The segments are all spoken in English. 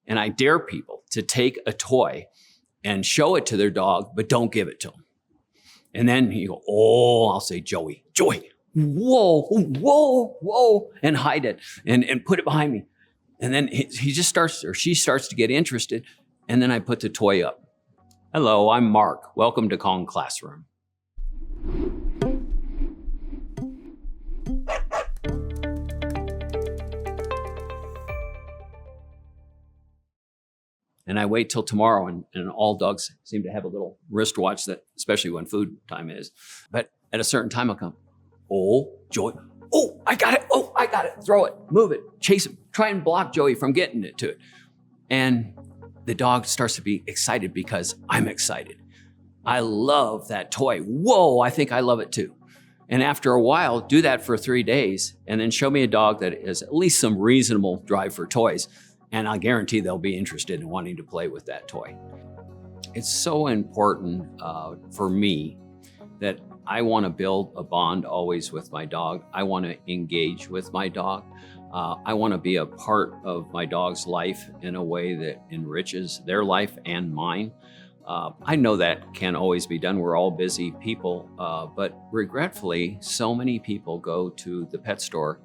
And I dare people to take a toy and show it to their dog, but don't give it to them. And then you go, oh, I'll say, Joey, whoa, whoa, whoa, and hide it and put it behind me. And then he just starts, or she starts to get interested. And then I put the toy up. Hello, I'm Mark. Welcome to Kong Classroom. And I wait till tomorrow, and all dogs seem to have a little wristwatch that, especially when food time is. But at a certain time, I'll come, oh, Joey, oh, I got it, throw it, move it, chase him, try and block Joey from getting it to it. And the dog starts to be excited because I'm excited. I love that toy. Whoa, I think I love it too. And after a while, do that for 3 days, and then show me a dog that has at least some reasonable drive for toys. And I guarantee they'll be interested in wanting to play with that toy. It's so important for me that I want to build a bond always with my dog. I want to engage with my dog. I want to be a part of my dog's life in a way that enriches their life and mine. I know that can't always be done. We're all busy people, but regretfully, so many people go to the pet store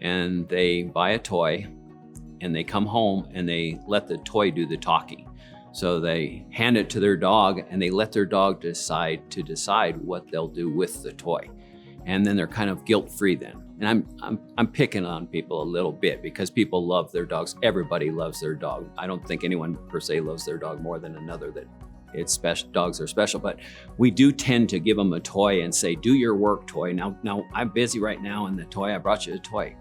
and they buy a toy, and they come home and they let the toy do the talking. So they hand it to their dog and they let their dog decide what they'll do with the toy. And then they're kind of guilt-free then. And I'm picking on people a little bit because people love their dogs. Everybody loves their dog. I don't think anyone per se loves their dog more than another, that it's special. Dogs are special, but we do tend to give them a toy and say, do your work, toy. Now I'm busy right now, and the toy, I brought you a toy.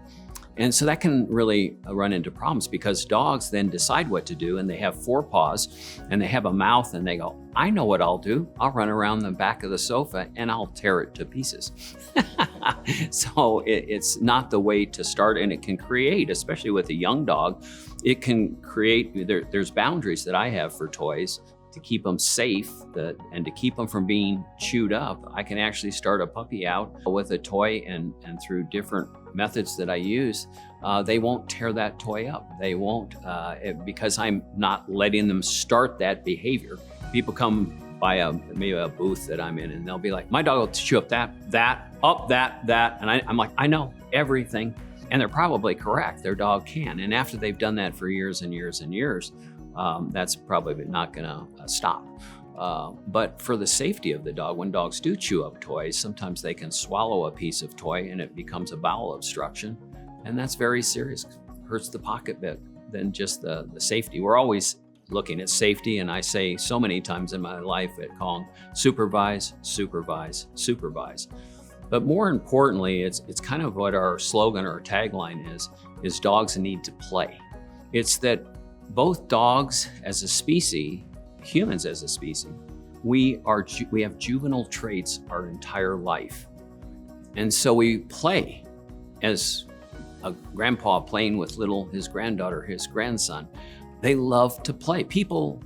And so that can really run into problems because dogs then decide what to do, and they have 4 paws and they have a mouth, and they go, I know what I'll do. I'll run around the back of the sofa and I'll tear it to pieces. So it's not the way to start, and it can create, especially with a young dog, it can create, there's boundaries that I have for toys to keep them safe and to keep them from being chewed up. I can actually start a puppy out with a toy, and through different methods that I use, they won't tear that toy up. They won't, because I'm not letting them start that behavior. People come by maybe a booth that I'm in, and they'll be like, my dog will chew up that, and I'm like, I know everything. And they're probably correct, their dog can. And after they've done that for years and years and years, that's probably not gonna stop. But for the safety of the dog, when dogs do chew up toys, sometimes they can swallow a piece of toy and it becomes a bowel obstruction. And that's very serious, hurts the pocketbook than just the safety. We're always looking at safety, and I say so many times in my life at Kong, supervise, supervise, supervise. But more importantly, it's kind of what our slogan or our tagline is dogs need to play. It's that both dogs as a species, humans as a species, we have juvenile traits our entire life. And so we play as a grandpa playing with his granddaughter, his grandson. They love to play.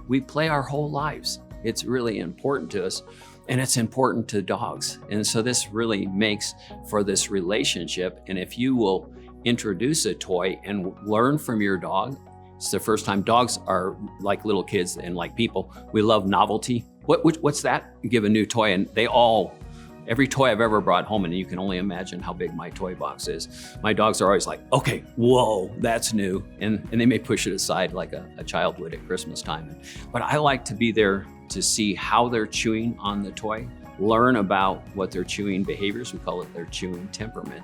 We play our whole lives. It's really important to us, and it's important to dogs. And so this really makes for this relationship. And if you will introduce a toy and learn from your dog, it's the first time. Dogs are like little kids and like people. We love novelty. What's that? You give a new toy, and every toy I've ever brought home, and you can only imagine how big my toy box is. My dogs are always like, okay, whoa, that's new. And they may push it aside like a child would at Christmas time. But I like to be there to see how they're chewing on the toy, learn about what their chewing behaviors, we call it their chewing temperament,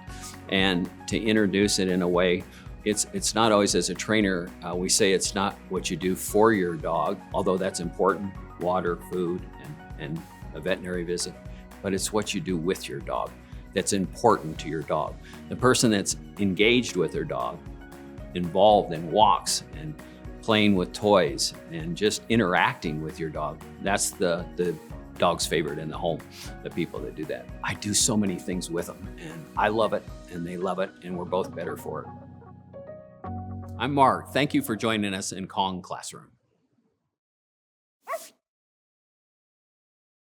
and to introduce it in a way. It's not always as a trainer, we say it's not what you do for your dog, although that's important, water, food, and a veterinary visit, but it's what you do with your dog that's important to your dog. The person that's engaged with their dog, involved in walks and playing with toys and just interacting with your dog, that's the dog's favorite in the home, the people that do that. I do so many things with them, and I love it, and they love it, and we're both better for it. I'm Mark. Thank you for joining us in Kong Classroom.